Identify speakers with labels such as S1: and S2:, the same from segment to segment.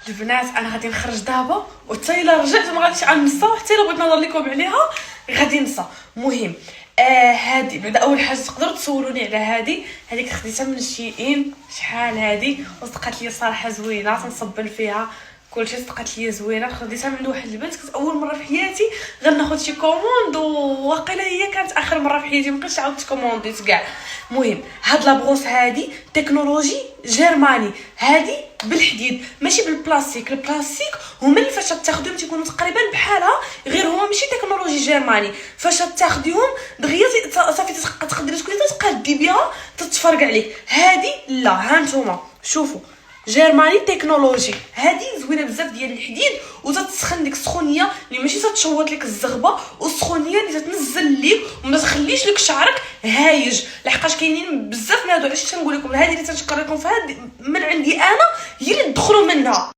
S1: البنات انا غادي نخرج دابا، وحتى الا رجعت ما غاديش غنسى، حتى الا بغيت نهضر لكم عليها غادي ننسى. المهم هادي بعدا اول حاجه تقدروا تسولوني على هذيك خديتها من الشيئين. شحال هادي وصدقات لي صراحه زوينه، تنصبن فيها كلشي، صدقات لي زوينه. خديتها من واحد البنت، كنت اول مره في حياتي غناخذ شي كوموند، وواقيلا هي كانت اخر مره في حياتي، مابقيتش عاودت كومونديت كاع. المهم هاد لابغوص هادي تكنولوجي جرماني، هادي بالحديد ماشي بالبلاستيك. البلاستيك هما اللي فاش تاخذهم تيكونوا تقريبا بحالها، غير هما ماشي تكنولوجي جرماني. فاش تاخذيهم دغيا صافي تقدري تكوني تقادي بها تتفرق عليك. هادي لا، ها نتوما شوفوا، جرماني تكنولوجي. هادي زوينه بزاف ديال الحديد، وتتسخن ديك السخونيه اللي ماشي تتشوط لك الزغبه، والسخونيه اللي تتنزل ليك وما تخليش لك شعرك هايج. لحقاش كاينين بزاف من هادو، علاش تنقول لكم هذه اللي تنشكر لكم في هاد من عندي انا هي اللي تدخلوا منها.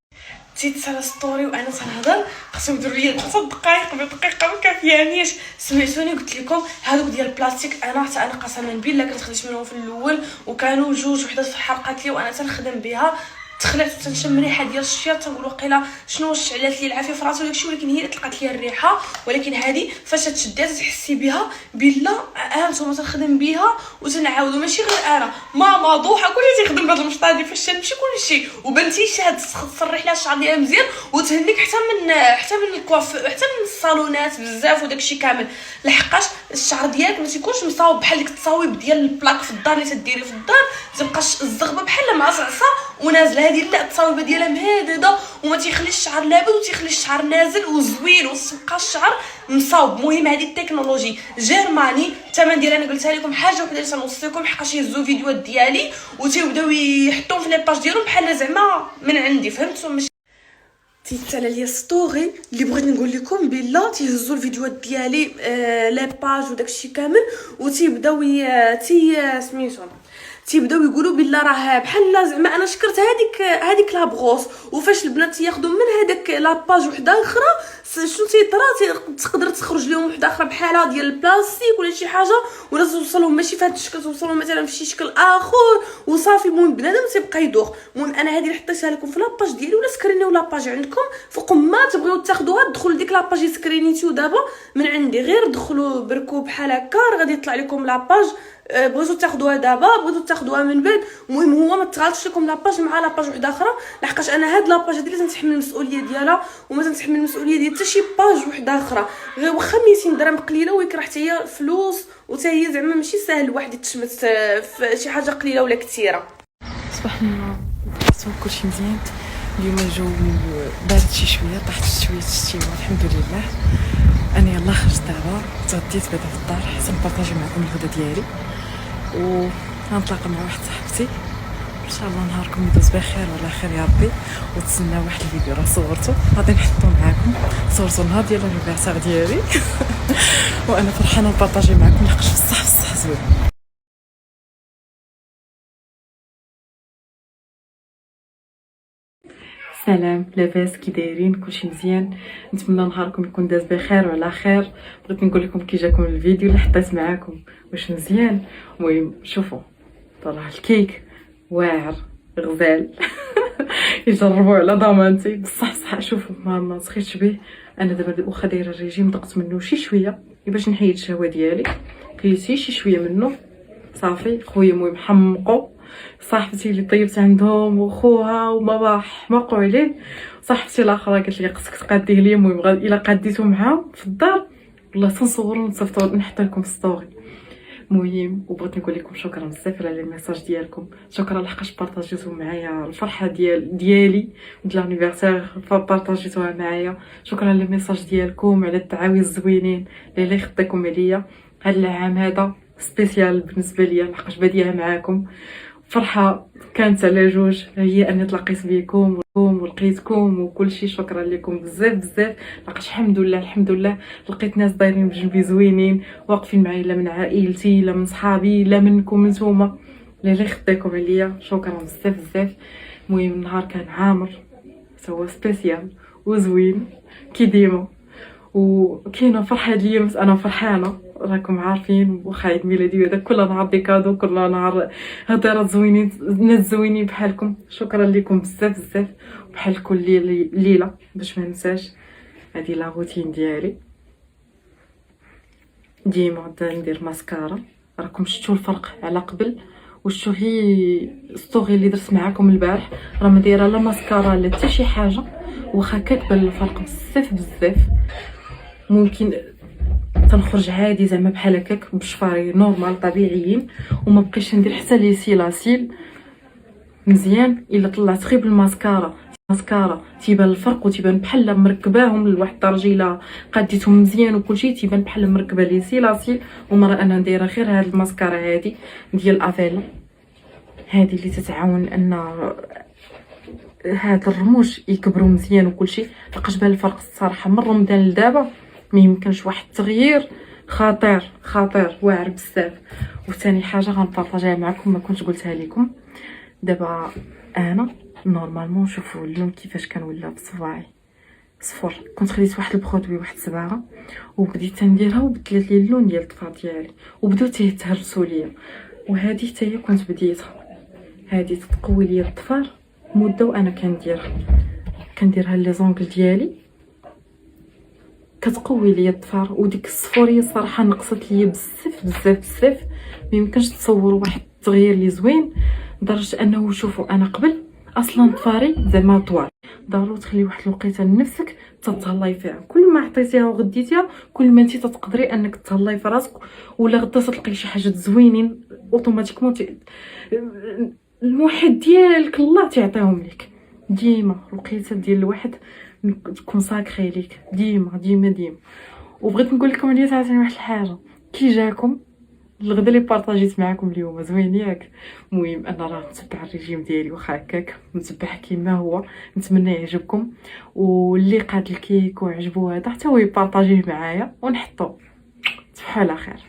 S1: تيتسالى ستوري وانا تنهضر، خصهم يديروا لي 5 دقائق بدقيقه ما كافيانيش. سمعتوني قلت لكم هذوك ديال البلاستيك، انا حتى انا قسما بالله كنت خديت منهم في الاول، وكانوا جوج وحده في حرقات لي وانا تنخدم بها. تخلعت وتنشم ريحه ديال الشياط، تنقول وقيلا شنو شعلات لي العافيه في راسي وداكشي، ولكن هي اللي طلقات لي الريحه. ولكن هذه فاش تشديها تحسي بها بالله. هانتوما تنخدم بها وتنعاودوا، ماشي غير انا، ماما ضحى كلشي تيخدم بهاد المشطه هادي فاش تمشي كلشي. وبنتي شاد تصرح لها الشعر ديالها مزيان وتهنيك حتى من الكواف، حتى من الصالونات بزاف وداكشي كامل. لحقاش الشعر ديالك ما تيكونش مصاوب بحال ديك التصاويب ديال البلاك في الدار اللي تديري في الدار، تبقاش الزغبه بحال معصعصه ونازله. هذه لا، التصاويبه ديالها مهدده وما تيخليش الشعر لابد وتيخلي الشعر نازل وزوين وتبقى الشعر مصاوب. المهم هذه التكنولوجي جرماني. الثمن ديالها انا قلتها لكم، حاجه وحده اللي تنوصي لكم، حقاش يهزوا فيديوهات ديالي وتيبداو يحطوهم في لي باج ديالهم بحال زعما من عندي، فهمتوا؟ ماشي تيتسالى ليا ستوري اللي بغيت نقول لكم بالله، تيهزوا الفيديوهات ديالي لي باج وداكشي كامل، وتيبداو سميتو تيبداو يقولوا بالله راه بحال زعما انا شكرت هذيك لابغوص. وفاش البنات ياخذوا من هذاك لاباج وحده اخرى، شنو تيطرا تقدر تخرج لهم وحده اخرى بحالها ديال البلاستيك ولا شي حاجه، ولا توصلهم ماشي في هذا الشكل، توصلهم مثلا في شي شكل اخر وصافي. المهم بنادم تيبقى يدوخ. المهم انا هذه اللي حطيتها لكم في لاباج ديالي، ولا سكرينيو لاباج عندكم فوق ما تبغيو تاخذوها، دخلوا لديك لاباج سكرينيتو دابا من عندي، غير دخلوا بركو بحال هكا غادي يطلع لكم لاباج. بغيتو تاخذوها دابا، بغيتو تاخذوها من بعد. المهم هو ما تغالطش لكم لاباج مع لاباج وحده اخرى، لحقاش انا هاد لاباج هادي اللي تنتحمل المسؤوليه ديالها، وما تنتحمل المسؤوليه ديال حتى شي باج وحده اخرى. غير واخا 200 درهم قليله، ويكره حتى هي فلوس، وحتى هي زعما ماشي ساهل الواحد يتشمت في شي حاجه قليله ولا كثيره.
S2: صباح النور، صوب كلشي مزيان. اليوم الجو بارد شي شويه، طاحت شويه الشتيمه الحمد لله. انا يلا خرجت دابا، تغديت بعدا في الدار حتى نبارطاجي معكم الغدا ديالي، وغنتلاقى مع واحد صاحبتي. ان شاء الله نهاركم يدوز بخير وعلى خير يا ربي. وتسناو واحد الفيديو راه صورته غادي نحطو معكم، صورته النهار ديال الانيفرسير ديالي وانا فرحانه نبارطاجي معكم لحقاش بصح زوين. سلام، لاباس كي دايرين؟ كلشي مزيان؟ نتمنى نهاركم يكون داز بخير وعلى خير. بغيت نقول لكم كي جاكم الفيديو اللي حطيت معاكم واش مزيان. المهم شوفوا، طلع الكيك واعر غزال يجربوا على ضمانتي بصح. شوفوا ما سخيتش به. انا دابا واخا دايره الريجيم ضغط منه شي شويه باش نحيد الشهوه ديالي، كليتي شي شويه منه صافي. خويا المهم حمقوا صاحبتي اللي طيبت عندهم وخوها وما حمقوا عليه. صاحبتي الاخرى قالت لي خصك تقاديه ليا. المهم الا قاديتو معاهم في الدار والله تنصوروا ونصيفطوا نحط لكم ستوري. المهم وبغيت نقول لكم شكرا بزاف على لي ميساج ديالكم، شكرا لحقاش بارطاجيتو معايا الفرحه ديالي ديال لانيفرسير، بارطاجيتوها معايا. شكرا على لي ميساج ديالكم، على الدعاوي الزوينين اللي خديتكم عليا. هاد العام هذا سبيسيال بالنسبه ليا لحقاش باديها معاكم. فرحه كانت على جوج، هي اني تلاقيت بكم ولقيتكم وكل شيء. شكرا لكم بزاف لحقاش الحمد لله لقيت ناس دايرين بجنبي زوينين واقفين معايا، لا من عائلتي لا من صحابي لا منكم نتوما اللي خديتكم عليا. شكرا بزاف. المهم النهار كان عامر، هو سبيسيال وزوين كي ديما، وكاينه فرحه ليا. انا فرحانه راكم عارفين واخا عيد ميلادي هذا كل نهار دي كادو، كل نهار هضرات زوينين، ناس زوينين بحالكم. شكرا لكم بزاف بزاف. بحال كل ليله باش ما ننساش هذه لا روتين ديالي، ديما ندير ماسكارا. راكم شفتوا الفرق على قبل، وشتو هي ستوري اللي درت معاكم البارح، راه ما دايره لا ماسكارا لا حتى شي حاجه، واخا كتبان الفرق بزاف بزاف. ممكن تنخرج عادي زعما بحال هكاك بشفاري نورمال طبيعيين، وما بقيتش ندير حتى لي سيلاسيل مزيان. الا طلعت غير بالماسكارا تيبان الفرق، وتيبان بحال مركباهم لواحد الدرجه. الا قاديتهم مزيان وكلشي تيبان بحال مركبه لي سيلاسيل. ومره انا دايره غير هاد الماسكارا هادي ديال افيلا، هادي اللي تتعاون ان هاد الرموش يكبروا مزيان وكلشي. لقاش بان الفرق الصراحه من رمضان لدابا ما يمكنش واحد التغيير خطير واعر بزاف. وثاني حاجه غنبارطاجيها معكم ما كنتش قلتها لكم. دابا انا نورمالمون شوفوا اليوم كيفاش كان ولا بصباعي صفر. كنت خديت واحد البرودوي واحد صباغه وبديت تنديرها وبدلت لي اللون ديال الطفا ديالي وبداو تيتهرسوا ليا. وهذه حتى هي كنت بديتها، هذه تتقوي لي الظفار مده وانا كنديرها لي زونغل ديالي كتقوي لي الظفار. وديك الصفوريه الصراحه نقصت لي بزاف بزاف بزاف، ما يمكنش تصوروا واحد التغيير اللي زوين. لدرجه انه شوفوا انا قبل اصلا ظفاري زعما طوال. ضروري تخلي واحد الوقيته لنفسك تتهلاي فيها، كل ما عطيتيها وغديتيها كل ما انت تقدري انك تهلاي في راسك، ولا غدا تلقاي شي حاجه زوينين اوتوماتيكمون الموحد ديالك الله تعطيهم لك. ديما الوقيته ديال الواحد تكون ساكري ليك ديما ديما ديما. وبغيت نقول لكم عليا عاوتاني واحد الحاجه، كي جاكم الغدا اللي بارطاجيت معكم اليوم زوين ياك. المهم انا راه نتبع الريجيم ديالي واخا هكاك نتبع كيما هو، نتمنى يعجبكم. واللي قاد الكيك وعجبو هذا حتى هو يبارطاجيه معايا ونحطو. تصبحوا على خير.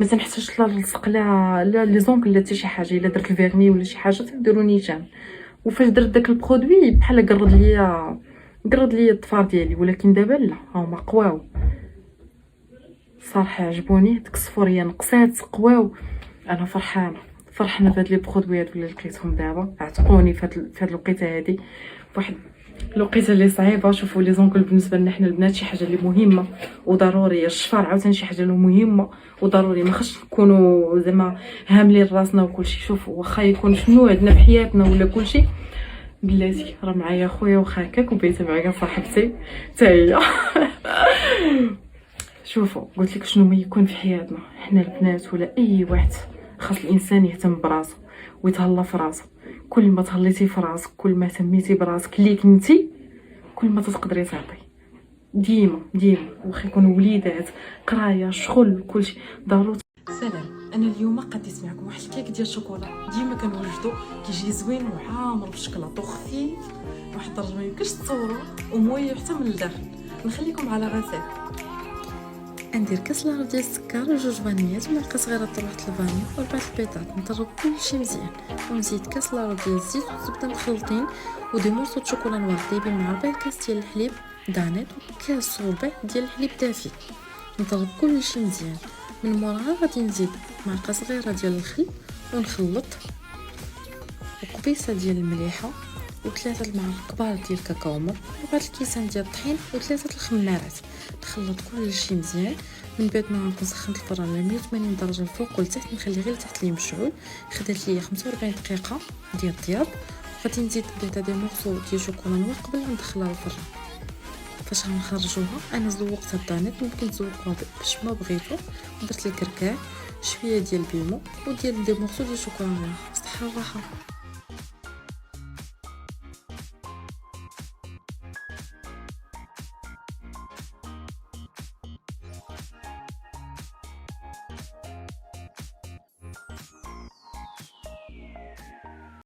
S2: ما تنحتاجش لا لصق لا لي زونغل لا حتى شي حاجه. الا درت الفيرني ولا شي حاجه تديروا نيشان. وفاش درت داك البرودوي بحال قرد ليا الظفار ديالي، ولكن دابا لا هما قواو صراحه عجبوني. ديك الصفوريه نقصات قواو. انا فرحانه بهاد لي برودويات اللي لقيتهم دابا. عتقوني في هاد الوقيته هادي فواحد الوقيته اللي صعيبه. شوفوا لي زونكل بالنسبه لنا حنا البنات شي حاجه اللي مهمه وضروريه. الشفار عاوتاني شي حاجه اللي مهمه وضروري. ما خصش نكونوا زعما هاملين راسنا وكلشي. شوفوا واخا يكون شنو عندنا في حياتنا ولا كلشي، بلاتي راه معايا خويا واخا هكاك وبيته معايا صاحبتي حتى هي. شوفوا قلت لك شنو ما يكون في حياتنا حنا البنات ولا اي واحد، خاص الانسان يهتم براسو ويتهلا في راسو. كل ما تهليتي في راسك، كل ما اهتميتي براسك اللي كنتي، كل ما تقدري تعطي. ديما واخا يكونوا وليدات قرايه شغل كلشي ضروري. سلام. انا اليوم قديت معكم واحد الكيك ديال الشوكولا ديما كنوجدو، كيجي زوين وعامر بالشكلاط وخفيف واحد الدرجه ما يمكنش تصوروا، ومويه حتى من الداخل. نخليكم على غسيل. ندير كاس لاغ ديال السكر وجوج فانيات ومعلقه صغيره طروحه الفاني وربعه البيضات. نضرب كلشي مزيان ونزيد كاس لاغ ديال الزيت والزبده مخلطين ودي مورسو د شوكولا نوار طايبين مع ربع كاس ديال الحليب دانيت وكاس وربع ديال الحليب دافي. نضرب كلشي مزيان. من موراها غادي نزيد معلقه صغيره ديال الخل ونخلط، وقبيصه ديال المليحه وثلاثه المعالق كبار ديال الكاكاومر وبعض الكيسان ديال الطحين وثلاثه الخمارات. نخلط كلشي مزيان. من بعد ما نكون سخنت الفران على 180 درجه الفوق والتحت، نخلي غير تحت لي مشعول. خدات لي 45 دقيقه ديال الطياب. غادي نزيد بيضه ديال مورسو ديال شوكولا نوار قبل ما ندخلها للفران. فاش غنخرجوها انا زوقتها الدانيت، ممكن تزوقوها باش ما بغيتو. درت لي كركاع شويه ديال البيمو وديال دي مورسو ديال شوكولا نوار. صحه الراحه.